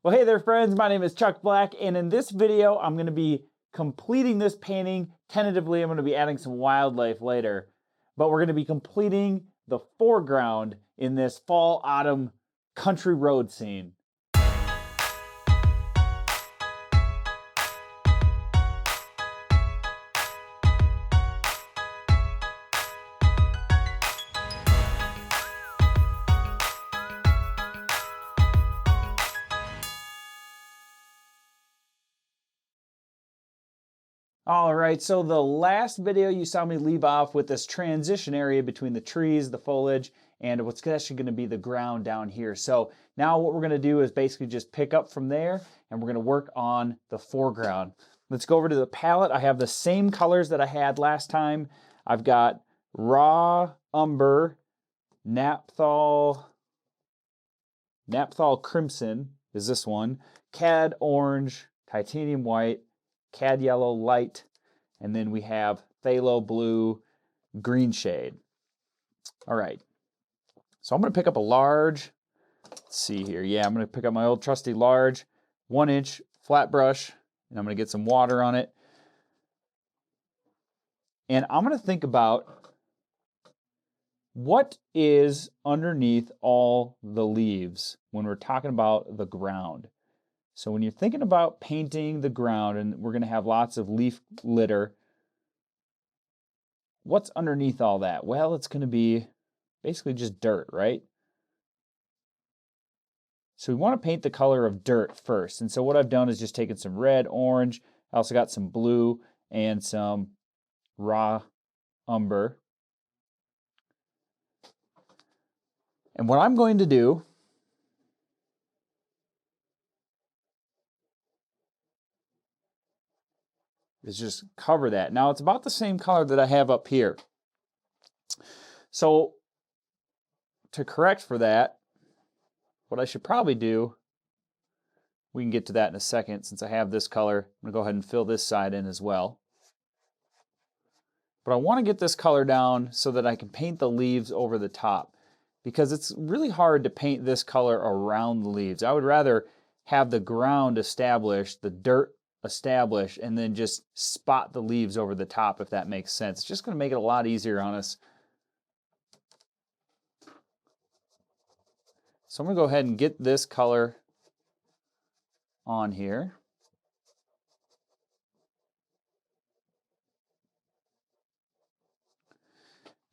Well, hey there friends, my name is Chuck Black, and in this video I'm going to be completing this painting. Tentatively I'm going to be adding some wildlife later, but we're going to be completing the foreground in this fall autumn country road scene. All right, so the last video you saw me leave off with this transition area between the trees, the foliage, and what's actually going to be the ground down here. So now what we're going to do is basically just pick up from there, and we're going to work on the foreground. Let's go over to the palette. I have the same colors that I had last time. I've got raw umber, napthol crimson is this one, cad orange, titanium white, cad yellow light, and then we have phthalo blue green shade. All right, so I'm going to pick up a large, let's see here, yeah, I'm going to pick up my old trusty large 1-inch flat brush, and I'm going to get some water on it. And I'm going to think about what is underneath all the leaves when we're talking about the ground. So when you're thinking about painting the ground, and we're going to have lots of leaf litter, what's underneath all that? Well, it's going to be basically just dirt, right? So we want to paint the color of dirt first. And so what I've done is just taken some red, orange, I also got some blue and some raw umber. And what I'm going to do is just cover that. Now it's about the same color that I have up here. So to correct for that, what I should probably do, we can get to that in a second since I have this color. I'm going to go ahead and fill this side in as well. But I want to get this color down so that I can paint the leaves over the top, because it's really hard to paint this color around the leaves. I would rather have the ground established, the dirt established, and then just spot the leaves over the top, if that makes sense. It's just going to make it a lot easier on us. So I'm going to go ahead and get this color on here.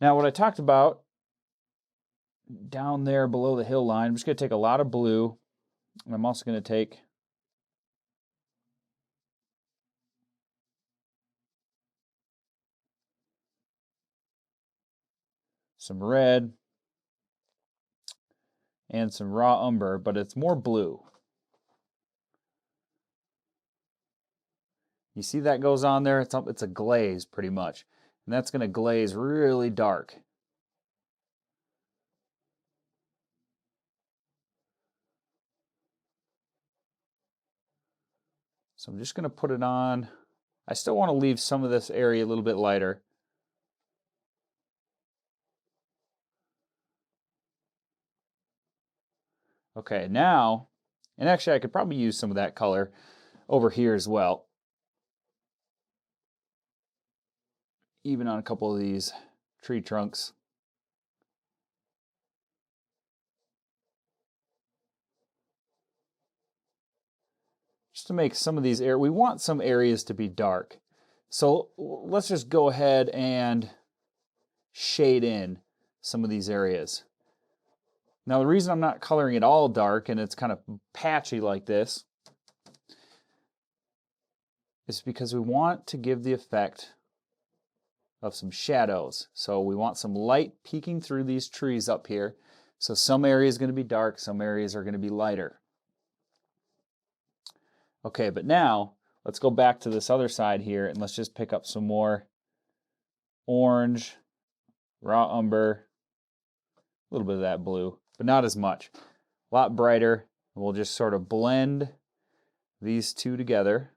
Now what I talked about down there below the hill line, I'm just going to take a lot of blue, and I'm also going to take some red and some raw umber, but it's more blue. You see that goes on there? It's a glaze pretty much, and that's going to glaze really dark. So I'm just going to put it on. I still want to leave some of this area a little bit lighter. Okay, now, and actually I could probably use some of that color over here as well, even on a couple of these tree trunks. Just to make some of these areas, we want some areas to be dark. So let's just go ahead and shade in some of these areas. Now the reason I'm not coloring it all dark and it's kind of patchy like this is because we want to give the effect of some shadows. So we want some light peeking through these trees up here. So some area is going to be dark, some areas are going to be lighter. Okay, but now let's go back to this other side here and let's just pick up some more orange, raw umber, a little bit of that blue, but not as much. A lot brighter. We'll just sort of blend these two together.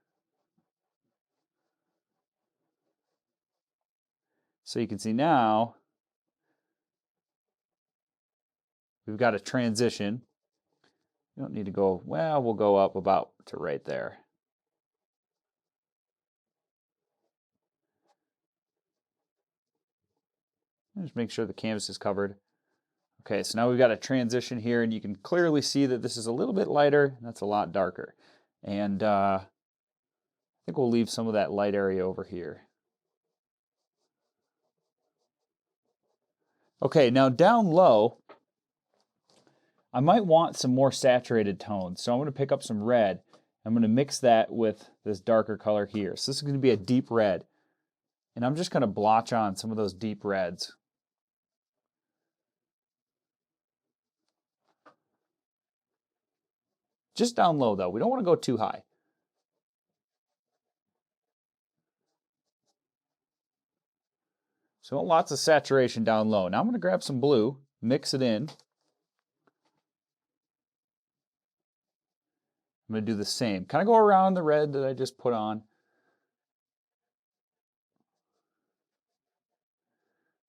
So you can see now we've got a transition. You don't need to go, well, we'll go up about to right there. Just make sure the canvas is covered. Okay, so now we've got a transition here, and you can clearly see that this is a little bit lighter, and that's a lot darker. And I think we'll leave some of that light area over here. Okay, now down low, I might want some more saturated tones. So I'm going to pick up some red. I'm going to mix that with this darker color here. So this is going to be a deep red. And I'm just going to blotch on some of those deep reds. Just down low though, we don't want to go too high. So lots of saturation down low. Now I'm going to grab some blue, mix it in. I'm going to do the same. Kind of go around the red that I just put on.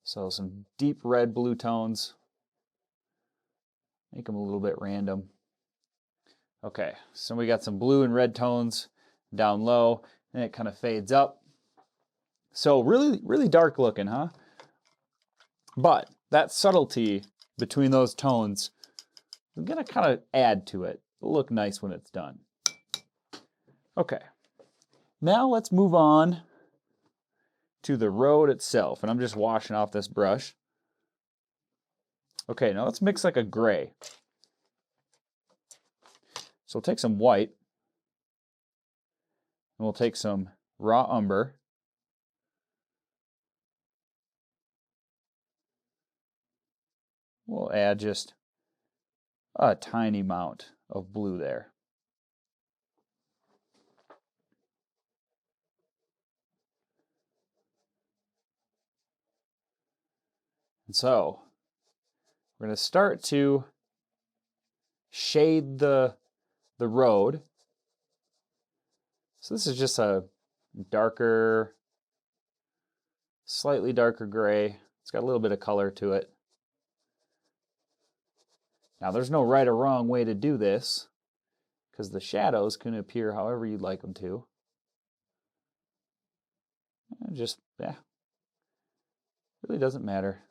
So some deep red blue tones. Make them a little bit random. Okay, so we got some blue and red tones down low, and it kind of fades up. So really, really dark looking, huh? But that subtlety between those tones, I'm gonna kind of add to it. It'll look nice when it's done. Okay, now let's move on to the road itself, and I'm just washing off this brush. Okay, now let's mix like a gray. So we'll take some white, and we'll take some raw umber. We'll add just a tiny amount of blue there. And so we're going to start to shade the road. So this is just a darker, slightly darker gray. It's got a little bit of color to it. Now there's no right or wrong way to do this, because the shadows can appear however you'd like them to. Just, really doesn't matter.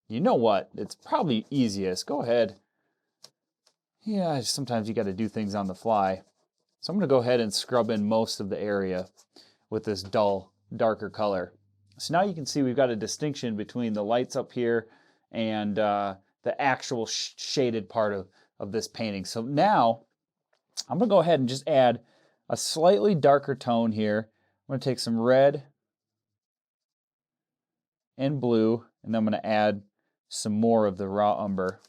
You know what? It's probably easiest. Go ahead. Yeah, sometimes you got to do things on the fly. So I'm going to go ahead and scrub in most of the area with this dull, darker color. So now you can see we've got a distinction between the lights up here and the actual shaded part of this painting. So now I'm going to go ahead and just add a slightly darker tone here. I'm going to take some red and blue, and then I'm going to add some more of the raw umber.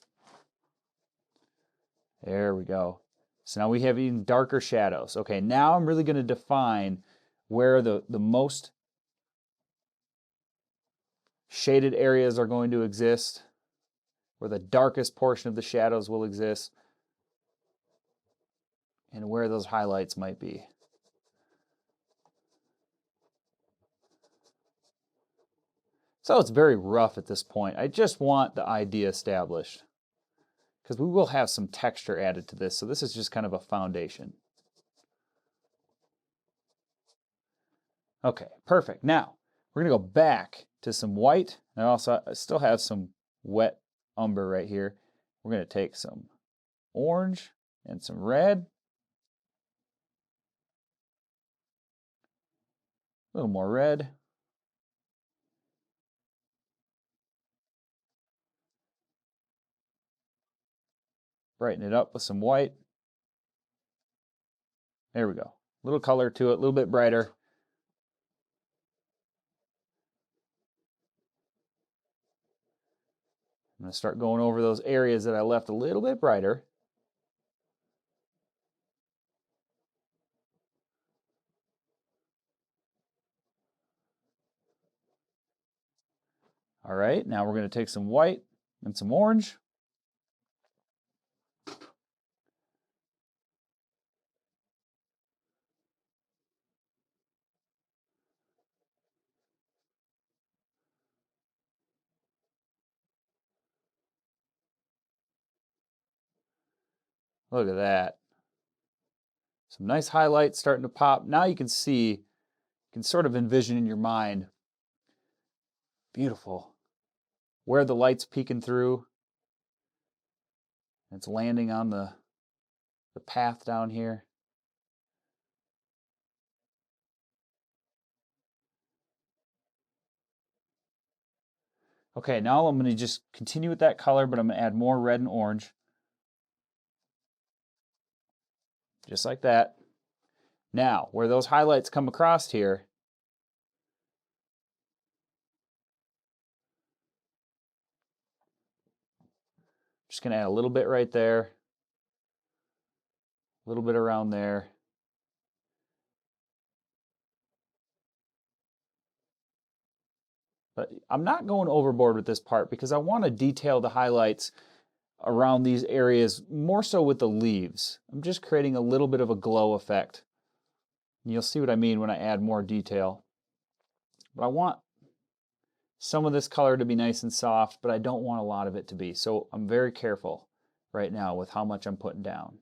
There we go. So now we have even darker shadows. Okay, now I'm really going to define where the most shaded areas are going to exist, where the darkest portion of the shadows will exist, and where those highlights might be. So it's very rough at this point. I just want the idea established, because we will have some texture added to this. So this is just kind of a foundation. Okay, perfect. Now we're going to go back to some white. And I still have some wet umber right here. We're going to take some orange and some red. A little more red. Brighten it up with some white. There we go. A little color to it, a little bit brighter. I'm going to start going over those areas that I left a little bit brighter. All right, now we're going to take some white and some orange. Look at that. Some nice highlights starting to pop. Now you can see, you can sort of envision in your mind. Beautiful. Where the light's peeking through. It's landing on the path down here. Okay, now I'm going to just continue with that color, but I'm going to add more red and orange. Just like that. Now, where those highlights come across here, I'm just going to add a little bit right there, a little bit around there. But I'm not going overboard with this part because I want to detail the highlights around these areas more so with the leaves. I'm just creating a little bit of a glow effect. And you'll see what I mean when I add more detail. But I want some of this color to be nice and soft, but I don't want a lot of it to be. So I'm very careful right now with how much I'm putting down.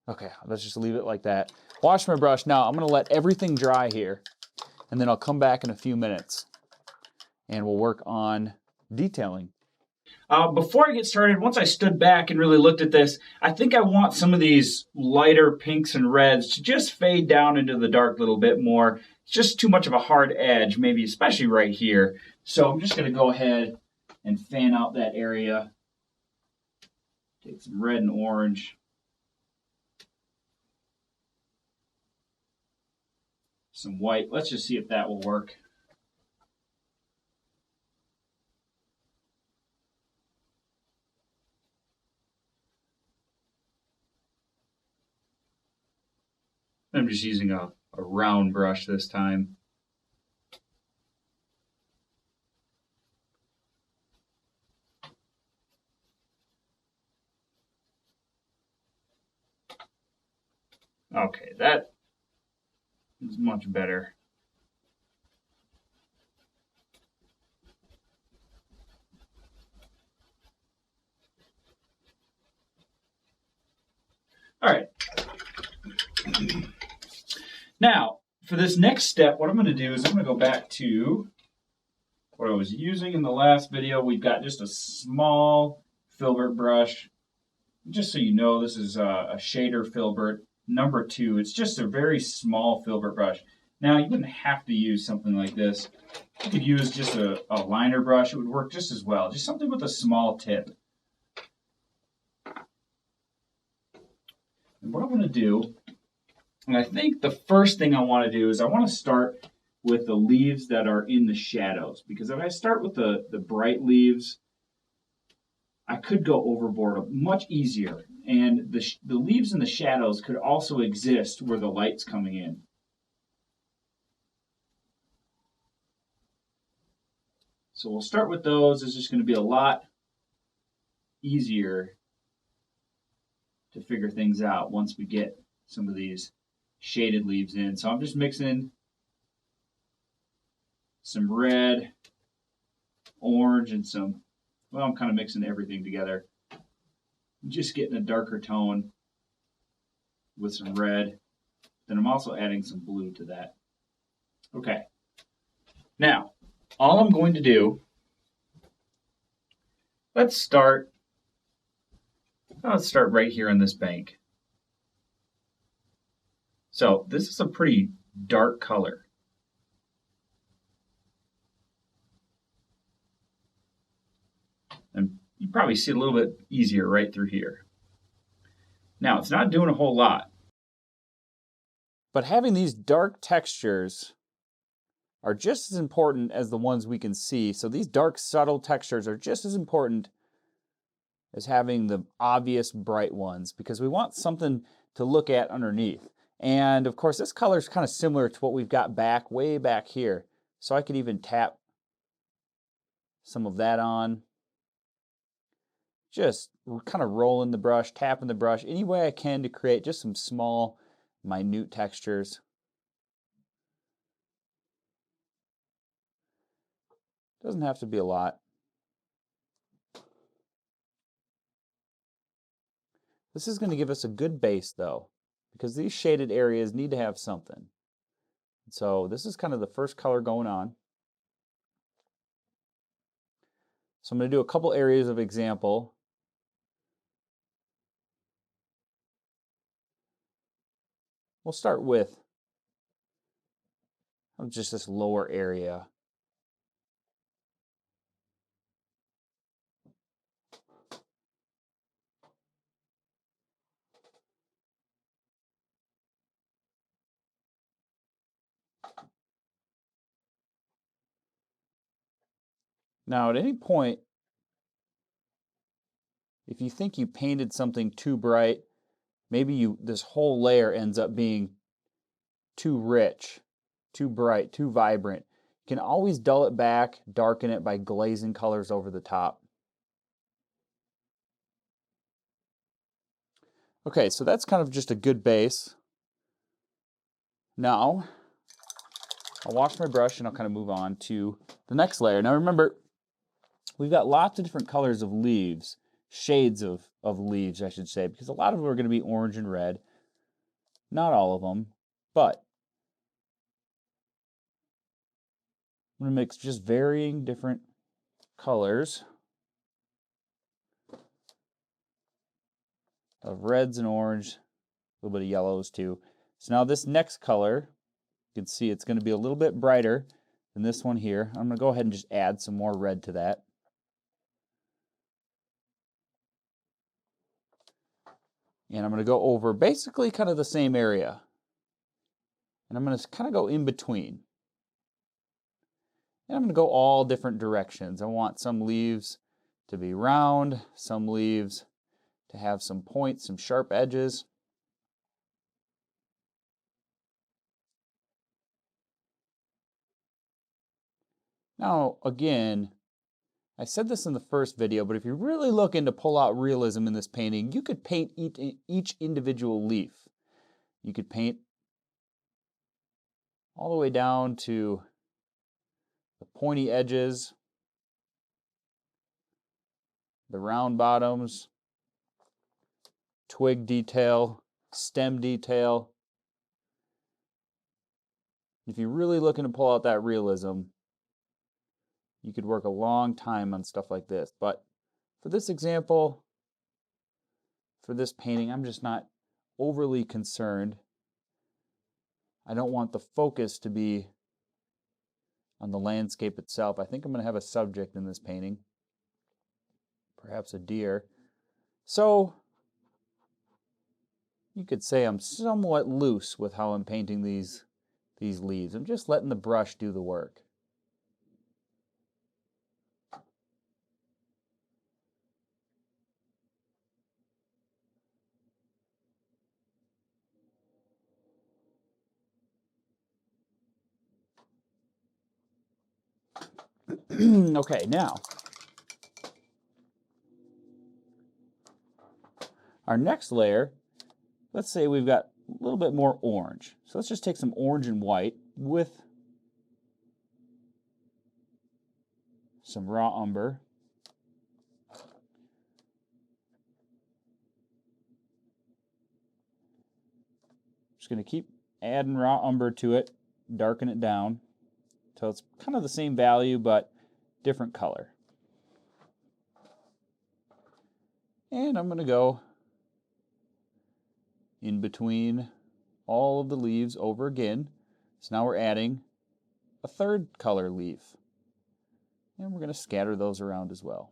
Okay, let's just leave it like that. Wash my brush. Now I'm going to let everything dry here, and then I'll come back in a few minutes and we'll work on detailing. Before I get started, once I stood back and really looked at this, I think I want some of these lighter pinks and reds to just fade down into the dark a little bit more. It's just too much of a hard edge, maybe especially right here. So I'm just going to go ahead and fan out that area. Take some red and orange. Some white. Let's just see if that will work. I'm just using a round brush this time. Okay, that is much better. All right. Now, for this next step, what I'm going to do is I'm going to go back to what I was using in the last video. We've got just a small filbert brush. Just so you know, this is a shader filbert number 2. It's just a very small filbert brush. Now, you wouldn't have to use something like this. You could use just a liner brush. It would work just as well. Just something with a small tip. And what I'm going to do, and I think the first thing I want to do is I want to start with the leaves that are in the shadows. Because if I start with the bright leaves, I could go overboard much easier. And the leaves in the shadows could also exist where the light's coming in. So we'll start with those. It's just going to be a lot easier to figure things out once we get some of these shaded leaves in. So I'm just mixing some red, orange, and some, well, I'm kind of mixing everything together. I'm just getting a darker tone with some red. Then I'm also adding some blue to that. Okay. Now, all I'm going to do, let's start right here on this bank. So this is a pretty dark color. And you probably see it a little bit easier right through here. Now, it's not doing a whole lot. But having these dark textures are just as important as the ones we can see. So these dark, subtle textures are just as important as having the obvious bright ones, because we want something to look at underneath. And of course, this color is kind of similar to what we've got way back here. So I could even tap some of that on. Just kind of rolling the brush, tapping the brush any way I can to create just some small, minute textures. Doesn't have to be a lot. This is going to give us a good base though, because these shaded areas need to have something. So this is kind of the first color going on. So I'm going to do a couple areas of example. We'll start with just this lower area. Now at any point, if you think you painted something too bright, maybe this whole layer ends up being too rich, too bright, too vibrant. You can always dull it back, darken it by glazing colors over the top. Okay, so that's kind of just a good base. Now, I'll wash my brush and I'll kind of move on to the next layer. Now remember, we've got lots of different colors of leaves, shades of leaves, I should say, because a lot of them are going to be orange and red. Not all of them, but I'm going to mix just varying different colors of reds and orange, a little bit of yellows too. So now this next color, you can see it's going to be a little bit brighter than this one here. I'm going to go ahead and just add some more red to that. And I'm going to go over basically kind of the same area. And I'm going to kind of go in between. And I'm going to go all different directions. I want some leaves to be round, some leaves to have some points, some sharp edges. Now, again, I said this in the first video, but if you're really looking to pull out realism in this painting, you could paint each individual leaf. You could paint all the way down to the pointy edges, the round bottoms, twig detail, stem detail. If you're really looking to pull out that realism, you could work a long time on stuff like this. But for this example, for this painting, I'm just not overly concerned. I don't want the focus to be on the landscape itself. I think I'm going to have a subject in this painting, perhaps a deer. So you could say I'm somewhat loose with how I'm painting these leaves. I'm just letting the brush do the work. Okay, now our next layer, let's say we've got a little bit more orange. So let's just take some orange and white with some raw umber. Just going to keep adding raw umber to it, darken it down until it's kind of the same value but different color. And I'm going to go in between all of the leaves over again. So now we're adding a third color leaf. And we're going to scatter those around as well.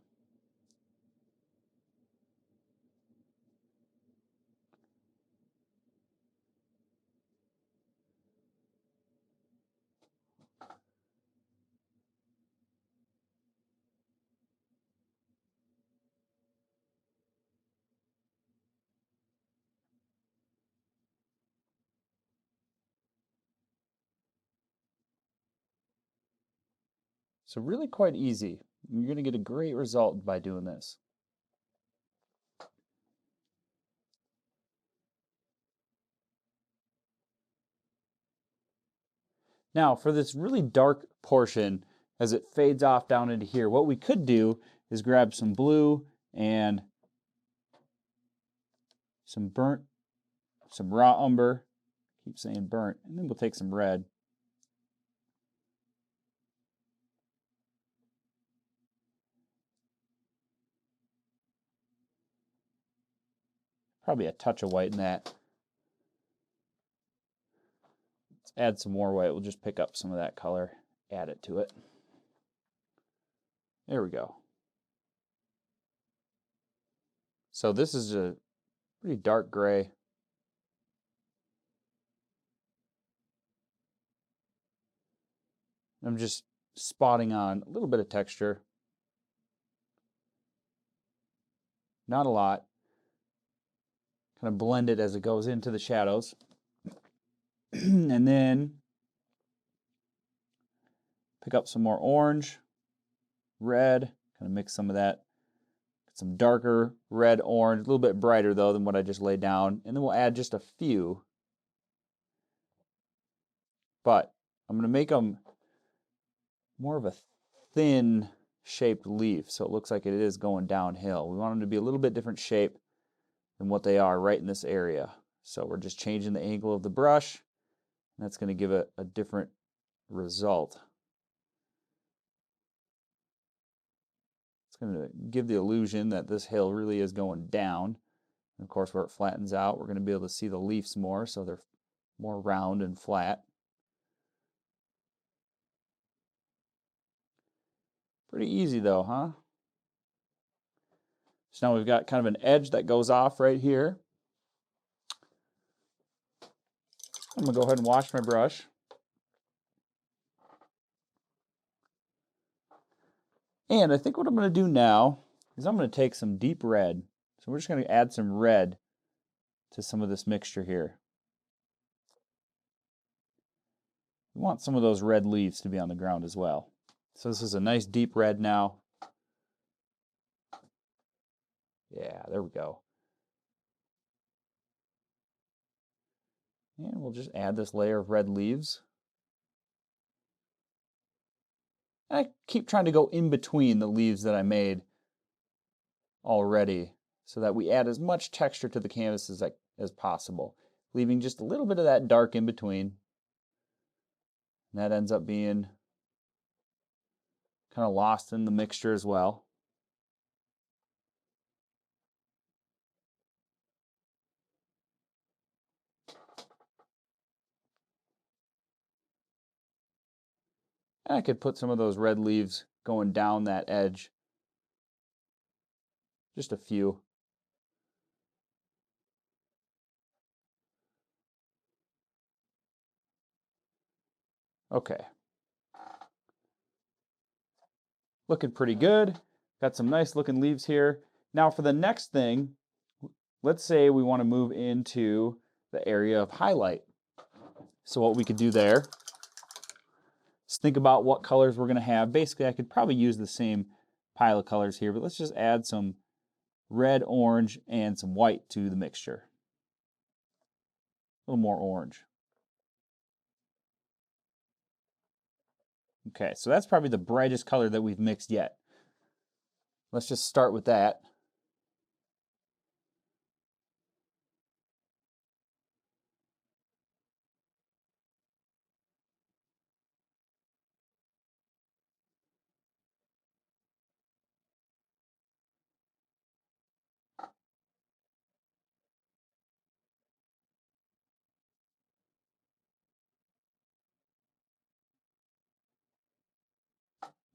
So really quite easy. You're going to get a great result by doing this. Now for this really dark portion, as it fades off down into here. What we could do is grab some blue and some raw umber, keep saying burnt, and then we'll take some red. Probably a touch of white in that. Let's add some more white. We'll just pick up some of that color, add it to it. There we go. So this is a pretty dark gray. I'm just spotting on a little bit of texture. Not a lot. Kind of blend it as it goes into the shadows. And then pick up some more orange, red, kind of mix some of that. Some darker red, orange, a little bit brighter though than what I just laid down. And then we'll add just a few. But I'm going to make them more of a thin shaped leaf, so it looks like it is going downhill. We want them to be a little bit different shape than what they are right in this area. So we're just changing the angle of the brush, and that's going to give it a different result. It's going to give the illusion that this hill really is going down. And of course, where it flattens out, we're going to be able to see the leaves more, so they're more round and flat. Pretty easy though, huh? So now we've got kind of an edge that goes off right here. I'm going to go ahead and wash my brush. And I think what I'm going to do now is I'm going to take some deep red. So we're just going to add some red to some of this mixture here. We want some of those red leaves to be on the ground as well. So this is a nice deep red now. Yeah, there we go. And we'll just add this layer of red leaves. And I keep trying to go in between the leaves that I made already so that we add as much texture to the canvas as possible, leaving just a little bit of that dark in between. And that ends up being kind of lost in the mixture as well. And I could put some of those red leaves going down that edge. Just a few. Okay. Looking pretty good. Got some nice looking leaves here. Now for the next thing, let's say we want to move into the area of highlight. So what we could do there is think about what colors we're going to have. Basically, I could probably use the same pile of colors here, but let's just add some red, orange, and some white to the mixture. A little more orange. Okay, so that's probably the brightest color that we've mixed yet. Let's just start with that.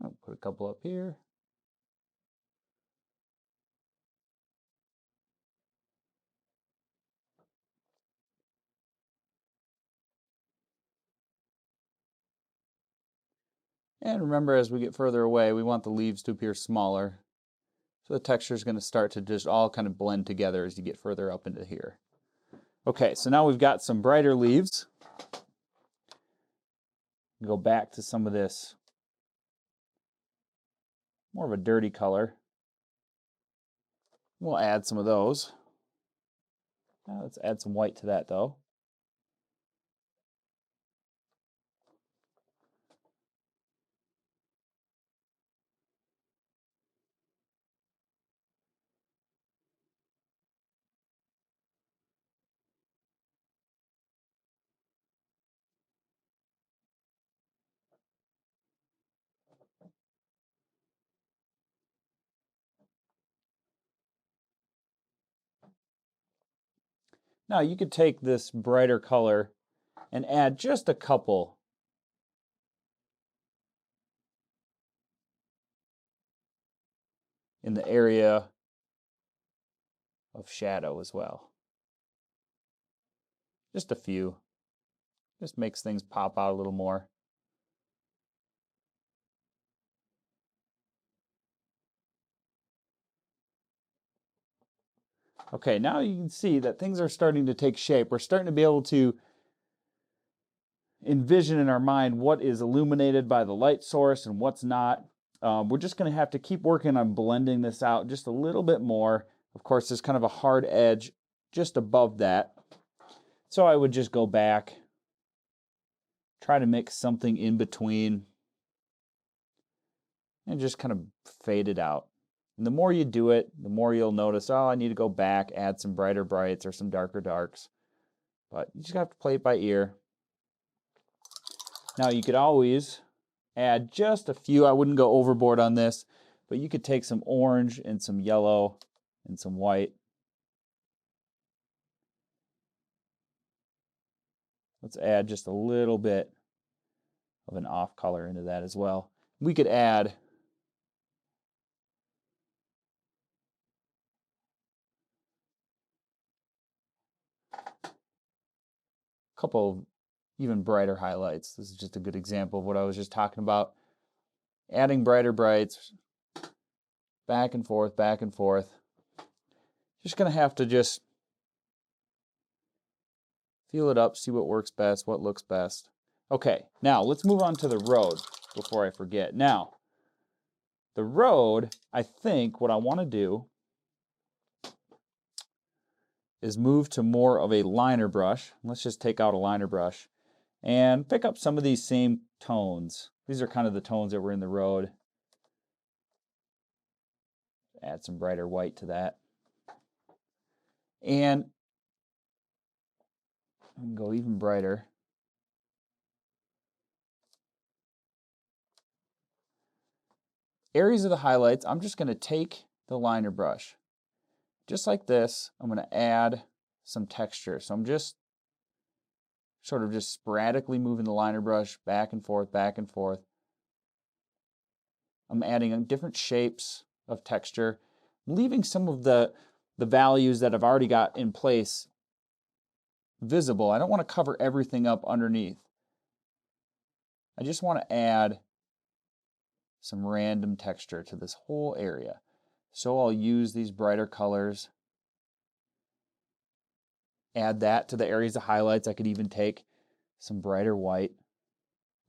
I'll put a couple up here. And remember, as we get further away, we want the leaves to appear smaller. So the texture is going to start to just all kind of blend together as you get further up into here. Okay, so now we've got some brighter leaves. Go back to some of this more of a dirty color. We'll add some of those. Now let's add some white to that though. Now you could take this brighter color and add just a couple in the area of shadow as well. Just a few. Just makes things pop out a little more. Okay, now you can see that things are starting to take shape. We're starting to be able to envision in our mind what is illuminated by the light source and what's not. We're just going to have to keep working on blending this out just a little bit more. Of course, there's kind of a hard edge just above that. So I would just go back, try to mix something in between, and just kind of fade it out. And the more you do it, the more you'll notice, oh, I need to go back, add some brighter brights or some darker darks. But you just have to play it by ear. Now you could always add just a few. I wouldn't go overboard on this, but you could take some orange and some yellow and some white. Let's add just a little bit of an off color into that as well. We could add a couple of even brighter highlights. This is just a good example of what I was just talking about. Adding brighter brights, back and forth, back and forth. Just going to have to just feel it up, see what works best, what looks best. Okay, now let's move on to the road before I forget. Now, the road, I think what I want to do is move to more of a liner brush. Let's just take out a liner brush and pick up some of these same tones. These are kind of the tones that were in the road. Add some brighter white to that. And I can go even brighter. Areas of the highlights, I'm just going to take the liner brush. Just like this, I'm going to add some texture. So I'm just sort of just sporadically moving the liner brush back and forth, back and forth. I'm adding different shapes of texture. I'm leaving some of the values that I've already got in place visible. I don't want to cover everything up underneath. I just want to add some random texture to this whole area. So I'll use these brighter colors, add that to the areas of highlights. I could even take some brighter white.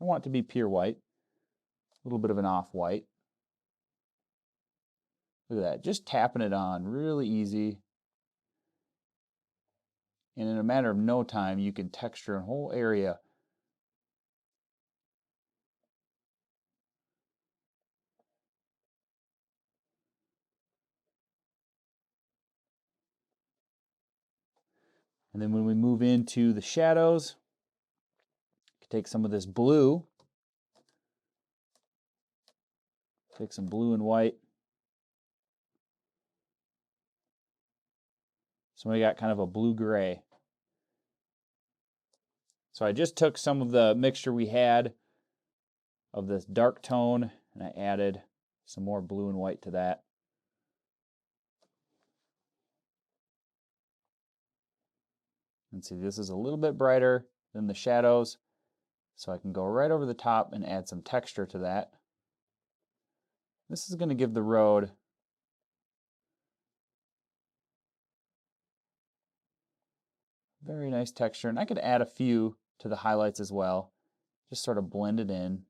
I want it to be pure white, a little bit of an off-white. Look at that, just tapping it on, really easy. And in a matter of no time, you can texture a whole area. And then when we move into the shadows, you can take some of this blue, take some blue and white. So we got kind of a blue-gray. So I just took some of the mixture we had of this dark tone and I added some more blue and white to that. And see, this is a little bit brighter than the shadows, so I can go right over the top and add some texture to that. This is going to give the road very nice texture, and I could add a few to the highlights as well, just sort of blend it in.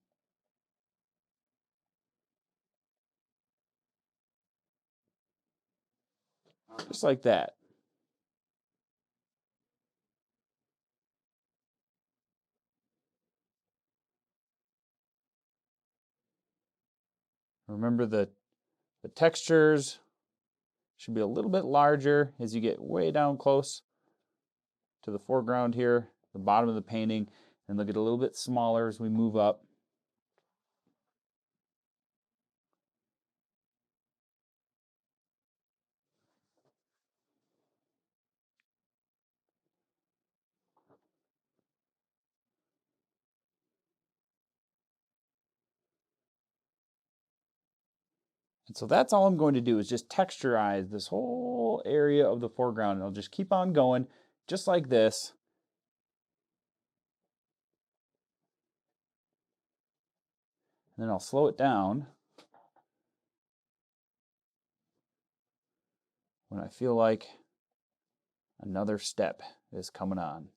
Just like that. Remember the textures should be a little bit larger as you get way down close to the foreground here, the bottom of the painting, and they'll get a little bit smaller as we move up. And so that's all I'm going to do is just texturize this whole area of the foreground. And I'll just keep on going just like this. And then I'll slow it down when I feel like another step is coming on.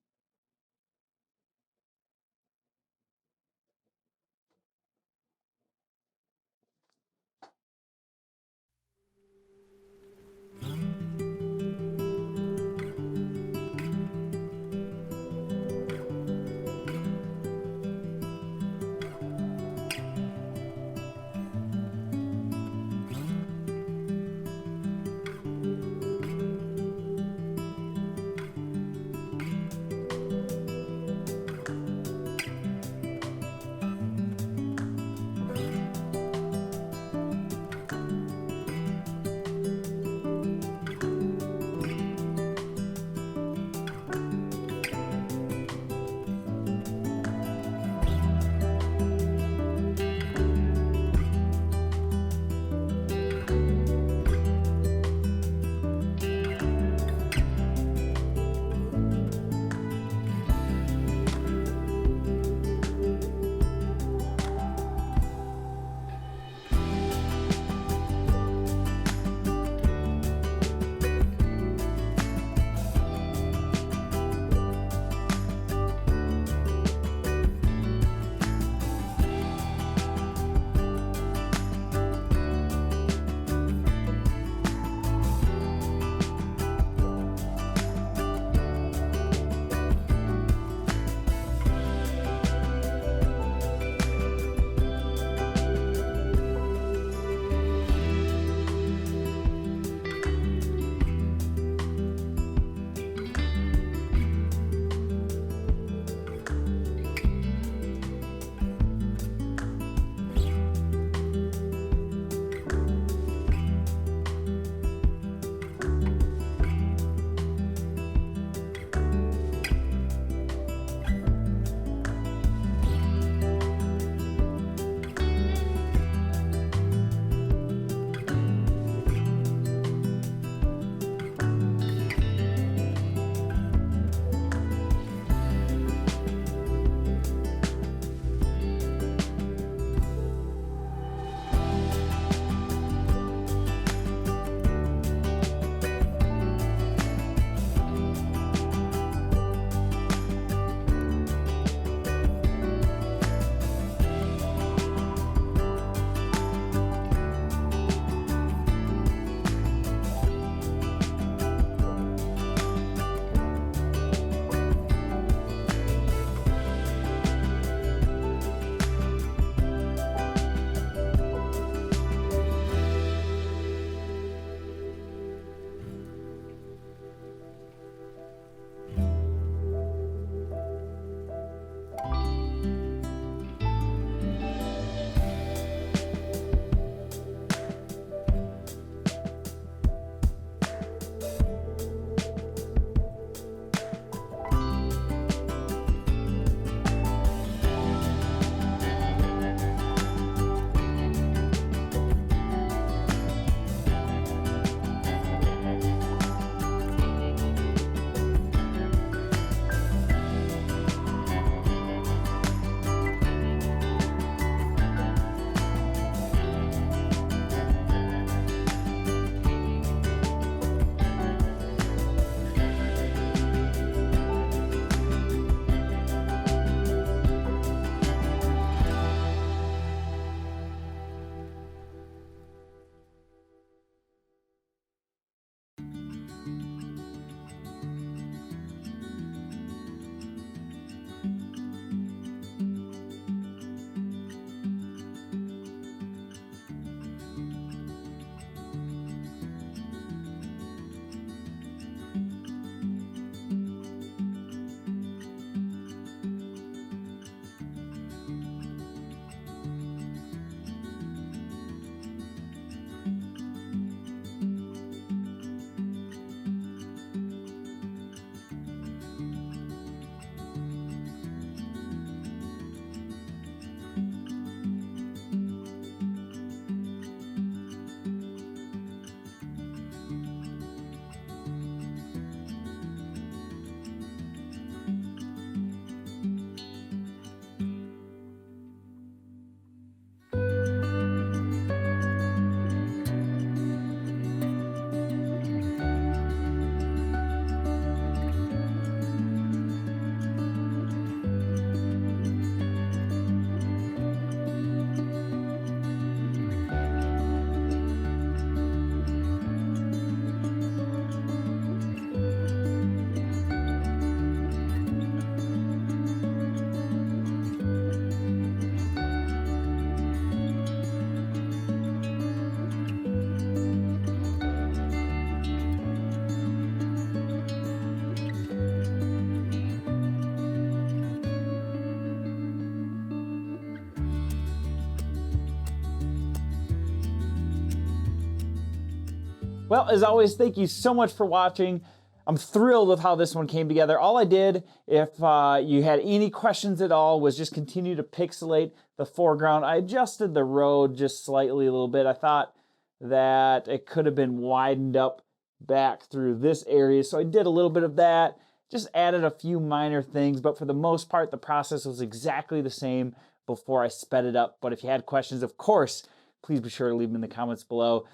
Well, as always, thank you so much for watching. I'm thrilled with how this one came together. All I did, if you had any questions at all, was just continue to pixelate the foreground. I adjusted the road just slightly a little bit. I thought that it could have been widened up back through this area, so I did a little bit of that. Just added a few minor things, but for the most part, the process was exactly the same before I sped it up. But if you had questions, of course, please be sure to leave them in the comments below.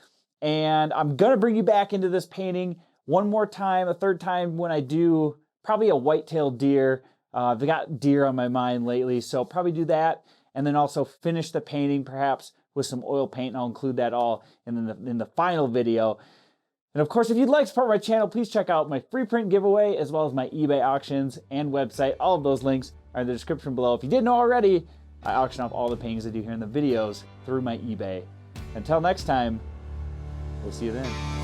And I'm gonna bring you back into this painting one more time, a third time when I do probably a white-tailed deer. I've got deer on my mind lately, so probably do that. And then also finish the painting perhaps with some oil paint, and I'll include that all in the final video. And of course, if you'd like to support my channel, please check out my free print giveaway as well as my eBay auctions and website. All of those links are in the description below. If you didn't know already, I auction off all the paintings I do here in the videos through my eBay. Until next time, we'll see you then.